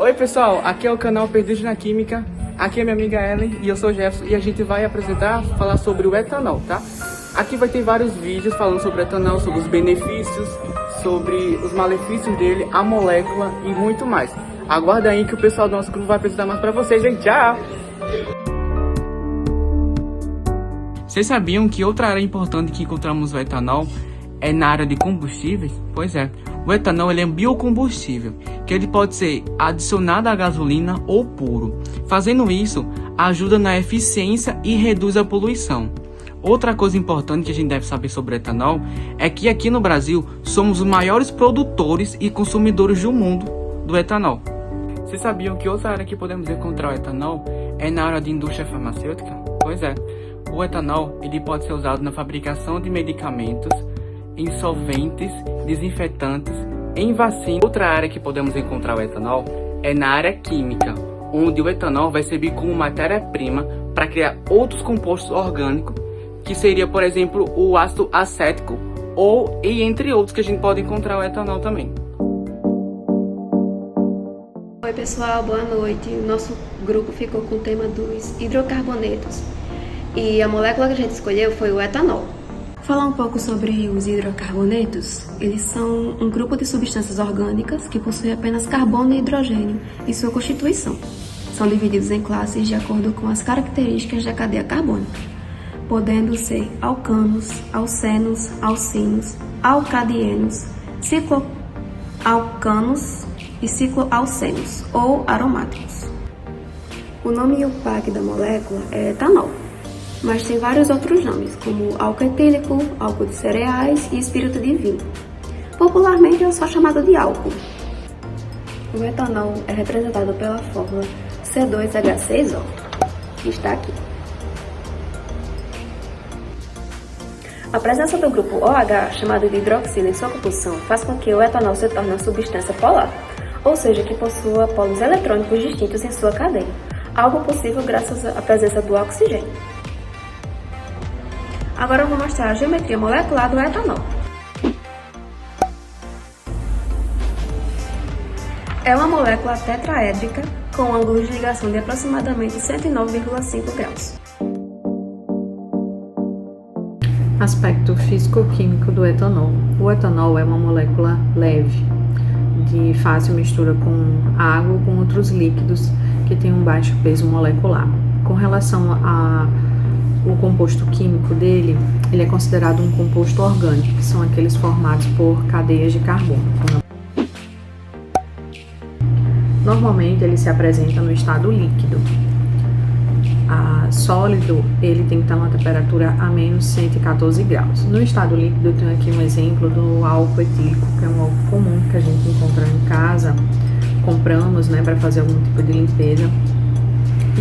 Oi pessoal, aqui é o canal Perdidos na Química, aqui é minha amiga Ellen e eu sou o Jefferson e a gente vai falar sobre o etanol, tá? Aqui vai ter vários vídeos falando sobre o etanol, sobre os benefícios, sobre os malefícios dele, a molécula e muito mais. Aguarda aí que o pessoal do nosso grupo vai apresentar mais pra vocês, gente. Tchau! Vocês sabiam que outra área importante que encontramos o etanol é na área de combustíveis? Pois é, o etanol ele é um biocombustível, que ele pode ser adicionado à gasolina ou puro. Fazendo isso, ajuda na eficiência e reduz a poluição. Outra coisa importante que a gente deve saber sobre o etanol é que aqui no Brasil somos os maiores produtores e consumidores do mundo do etanol. Vocês sabiam que outra área que podemos encontrar o etanol é na área de indústria farmacêutica? Pois é, o etanol ele pode ser usado na fabricação de medicamentos, em solventes, desinfetantes, em vacinas. Outra área que podemos encontrar o etanol é na área química, onde o etanol vai servir como matéria-prima para criar outros compostos orgânicos, que seria, por exemplo, o ácido acético, e entre outros que a gente pode encontrar o etanol também. Oi pessoal, boa noite. O nosso grupo ficou com o tema dos hidrocarbonetos e a molécula que a gente escolheu foi o etanol. Falar um pouco sobre os hidrocarbonetos. Eles são um grupo de substâncias orgânicas que possuem apenas carbono e hidrogênio em sua constituição. São divididos em classes de acordo com as características da cadeia carbônica, podendo ser alcanos, alcenos, alcinos, alcadienos, cicloalcanos e cicloalcenos ou aromáticos. O nome e o PAC da molécula é etanol, mas tem vários outros nomes, como álcool etílico, álcool de cereais e espírito de vinho. Popularmente é só chamado de álcool. O etanol é representado pela fórmula C2H6O, que está aqui. A presença do grupo OH, chamado de hidroxila em sua composição, faz com que o etanol se torne uma substância polar, ou seja, que possua polos eletrônicos distintos em sua cadeia, algo possível graças à presença do oxigênio. Agora eu vou mostrar a geometria molecular do etanol. É uma molécula tetraédrica com um ângulo de ligação de aproximadamente 109,5 graus. Aspecto físico-químico do etanol. O etanol é uma molécula leve, de fácil mistura com água ou com outros líquidos que têm um baixo peso molecular. Com relação ao composto químico dele, ele é considerado um composto orgânico, que são aqueles formados por cadeias de carbono. Normalmente ele se apresenta no estado líquido. Sólido, ele tem que estar numa temperatura a menos 114 graus. No estado líquido, eu tenho aqui um exemplo do álcool etílico, que é um álcool comum que a gente encontra em casa, compramos, para fazer algum tipo de limpeza.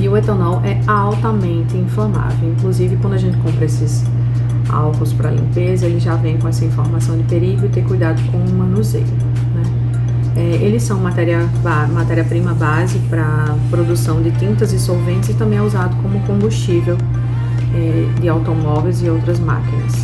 E o etanol é altamente inflamável. Inclusive, quando a gente compra esses álcools para limpeza, ele já vem com essa informação de perigo e ter cuidado com o manuseio, Eles são matéria-prima base para produção de tintas e solventes e também é usado como combustível de automóveis e outras máquinas.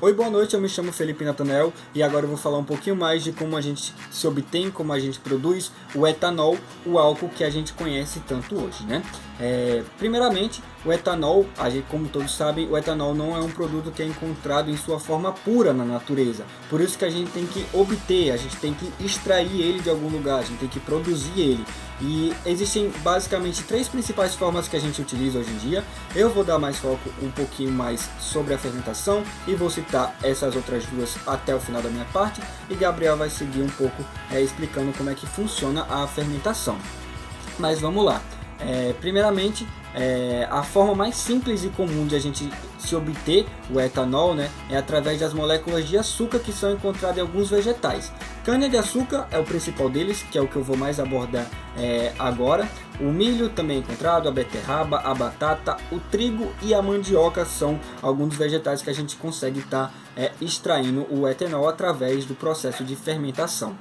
Oi, boa noite, eu me chamo Felipe Nathanael e agora eu vou falar um pouquinho mais de como a gente se obtém, como a gente produz o etanol, o álcool que a gente conhece tanto hoje, Primeiramente, o etanol, como todos sabem, o etanol não é um produto que é encontrado em sua forma pura na natureza. Por isso que a gente tem que obter, a gente tem que extrair ele de algum lugar, a gente tem que produzir ele. E existem basicamente três principais formas que a gente utiliza hoje em dia. Eu vou dar mais foco um pouquinho mais sobre a fermentação e vou citar essas outras duas até o final da minha parte. E Gabriel vai seguir um pouco explicando como é que funciona a fermentação. Mas vamos lá. Primeiramente, a forma mais simples e comum de a gente se obter o etanol é através das moléculas de açúcar que são encontradas em alguns vegetais. Cana-de-açúcar é o principal deles, que é o que eu vou mais abordar agora. O milho também é encontrado, a beterraba, a batata, o trigo e a mandioca são alguns dos vegetais que a gente consegue estar extraindo o etanol através do processo de fermentação.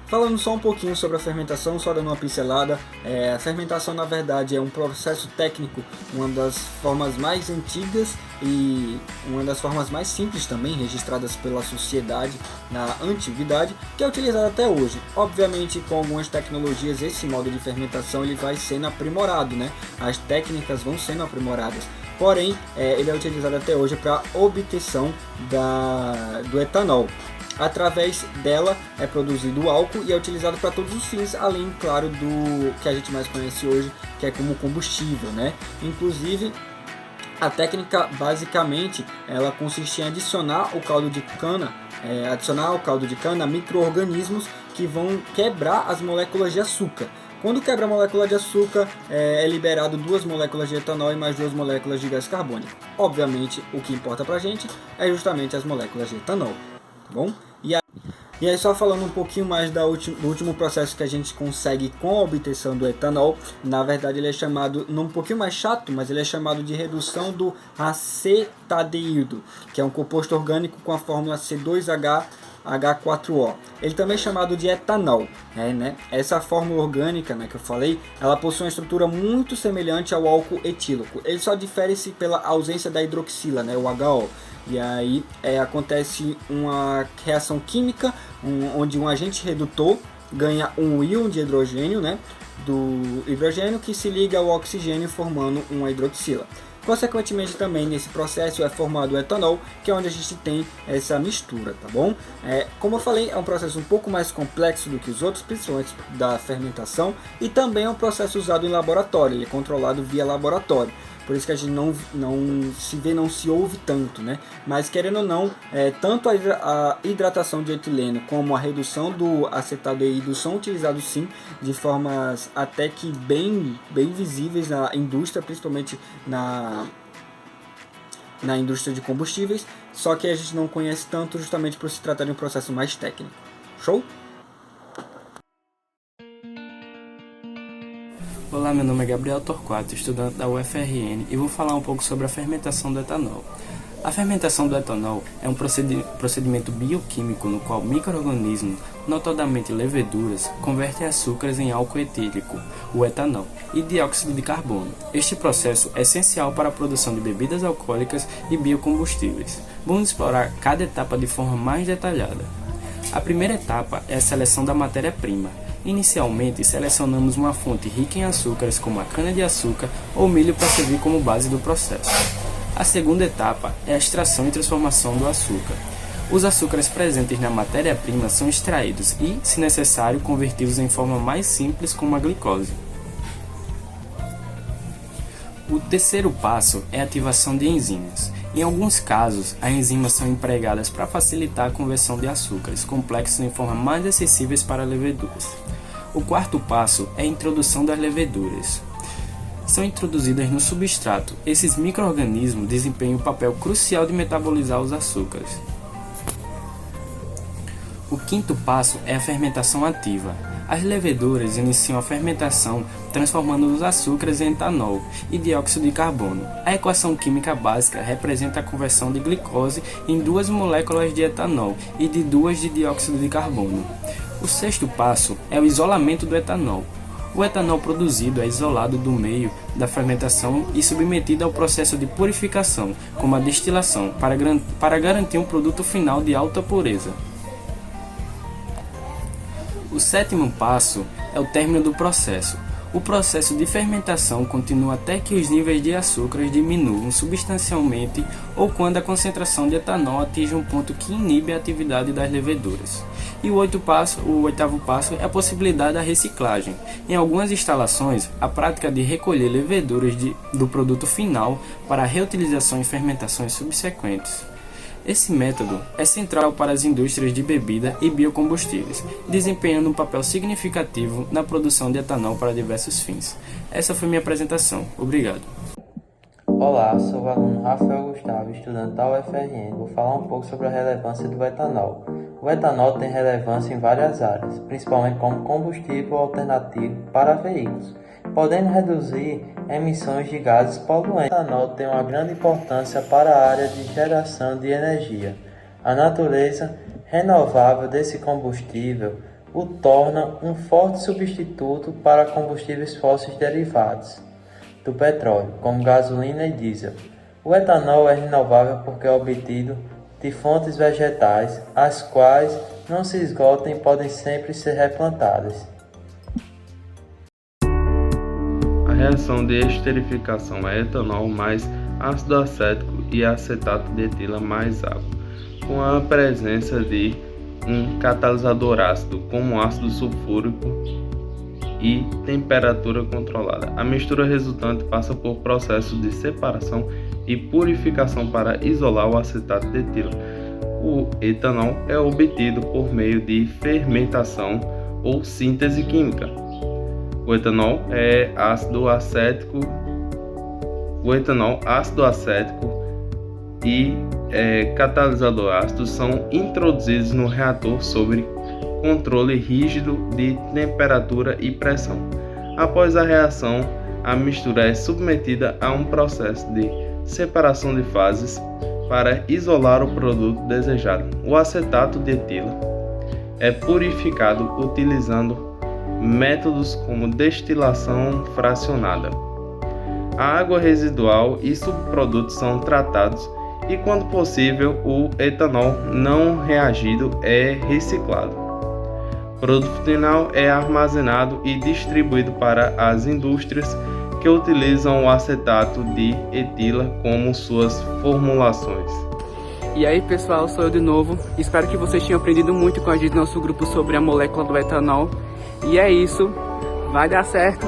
Falando só um pouquinho sobre a fermentação, só dando uma pincelada, a fermentação na verdade é um processo técnico, uma das formas mais antigas e uma das formas mais simples também, registradas pela sociedade na antiguidade, que é utilizada até hoje. Obviamente com algumas tecnologias esse modo de fermentação ele vai sendo aprimorado, né? As técnicas vão sendo aprimoradas. Porém, ele é utilizado até hoje para obtenção do etanol. Através dela é produzido o álcool e é utilizado para todos os fins, além, claro, do que a gente mais conhece hoje, que é como combustível, né? Inclusive, a técnica, basicamente, ela consiste em adicionar ao caldo de cana micro-organismos que vão quebrar as moléculas de açúcar. Quando quebra a molécula de açúcar, é liberado 2 moléculas de etanol e mais 2 moléculas de gás carbônico. Obviamente, o que importa pra gente é justamente as moléculas de etanol, tá bom? E aí só falando um pouquinho mais do último processo que a gente consegue com a obtenção do etanol, na verdade ele é chamado, um pouquinho mais chato, mas ele é chamado de redução do acetaldeído, que é um composto orgânico com a fórmula C2H4O. Ele também é chamado de etanol, né? Essa fórmula orgânica, né, que eu falei, ela possui uma estrutura muito semelhante ao álcool etílico. Ele só difere-se pela ausência da hidroxila, né, o HO. E aí acontece uma reação química onde um agente redutor ganha um íon de hidrogênio, né, do hidrogênio que se liga ao oxigênio formando uma hidroxila. Consequentemente também nesse processo é formado o etanol, que é onde a gente tem essa mistura, tá bom? Como eu falei, é um processo um pouco mais complexo do que os outros, principalmente da fermentação, e também é um processo usado em laboratório, ele é controlado via laboratório. Por isso que a gente não se ouve tanto, né? Mas querendo ou não, tanto a hidratação de etileno como a redução do acetaldeído são utilizados sim de formas até que bem visíveis na indústria, principalmente na indústria de combustíveis, só que a gente não conhece tanto justamente por se tratar de um processo mais técnico. Show? Olá, meu nome é Gabriel Torquato, estudante da UFRN, e vou falar um pouco sobre a fermentação do etanol. A fermentação do etanol é um procedimento bioquímico no qual micro-organismos, notadamente leveduras, convertem açúcares em álcool etílico, o etanol, e dióxido de carbono. Este processo é essencial para a produção de bebidas alcoólicas e biocombustíveis. Vamos explorar cada etapa de forma mais detalhada. A primeira etapa é a seleção da matéria-prima. Inicialmente, selecionamos uma fonte rica em açúcares como a cana-de-açúcar ou milho para servir como base do processo. A segunda etapa é a extração e transformação do açúcar. Os açúcares presentes na matéria-prima são extraídos e, se necessário, convertidos em forma mais simples como a glicose. O terceiro passo é a ativação de enzimas. Em alguns casos, as enzimas são empregadas para facilitar a conversão de açúcares complexos em forma mais acessíveis para leveduras. O quarto passo é a introdução das leveduras. São introduzidas no substrato. Esses micro-organismos desempenham um papel crucial de metabolizar os açúcares. O quinto passo é a fermentação ativa. As leveduras iniciam a fermentação transformando os açúcares em etanol e dióxido de carbono. A equação química básica representa a conversão de glicose em 2 moléculas de etanol e de 2 de dióxido de carbono. O sexto passo é o isolamento do etanol. O etanol produzido é isolado do meio da fermentação e submetido ao processo de purificação, como a destilação, para garantir um produto final de alta pureza. O sétimo passo é o término do processo. O processo de fermentação continua até que os níveis de açúcares diminuam substancialmente ou quando a concentração de etanol atinge um ponto que inibe a atividade das leveduras. E o oitavo passo é a possibilidade da reciclagem. Em algumas instalações, a prática de recolher leveduras do produto final para a reutilização em fermentações subsequentes. Esse método é central para as indústrias de bebida e biocombustíveis, desempenhando um papel significativo na produção de etanol para diversos fins. Essa foi minha apresentação. Obrigado. Olá, sou o aluno Rafael Gustavo, estudante da UFRN. Vou falar um pouco sobre a relevância do etanol. O etanol tem relevância em várias áreas, principalmente como combustível alternativo para veículos, podendo reduzir emissões de gases poluentes. O etanol tem uma grande importância para a área de geração de energia. A natureza renovável desse combustível o torna um forte substituto para combustíveis fósseis derivados do petróleo, como gasolina e diesel. O etanol é renovável porque é obtido de fontes vegetais, as quais não se esgotam e podem sempre ser replantadas. A reação de esterificação é etanol mais ácido acético e acetato de etila mais água, com a presença de um catalisador ácido, como ácido sulfúrico, e temperatura controlada. A mistura resultante passa por processo de separação e purificação para isolar o acetato de etila. O etanol é obtido por meio de fermentação ou síntese química. O etanol ácido acético e catalisador ácido são introduzidos no reator sob controle rígido de temperatura e pressão. Após a reação, a mistura é submetida a um processo de separação de fases para isolar o produto desejado. O acetato de etila é purificado utilizando métodos como destilação fracionada. A água residual e subprodutos são tratados e, quando possível, o etanol não reagido é reciclado. O produto final é armazenado e distribuído para as indústrias que utilizam o acetato de etila como suas formulações. E aí pessoal, sou eu de novo. Espero que vocês tenham aprendido muito com a gente no nosso grupo sobre a molécula do etanol. E é isso, vai dar certo!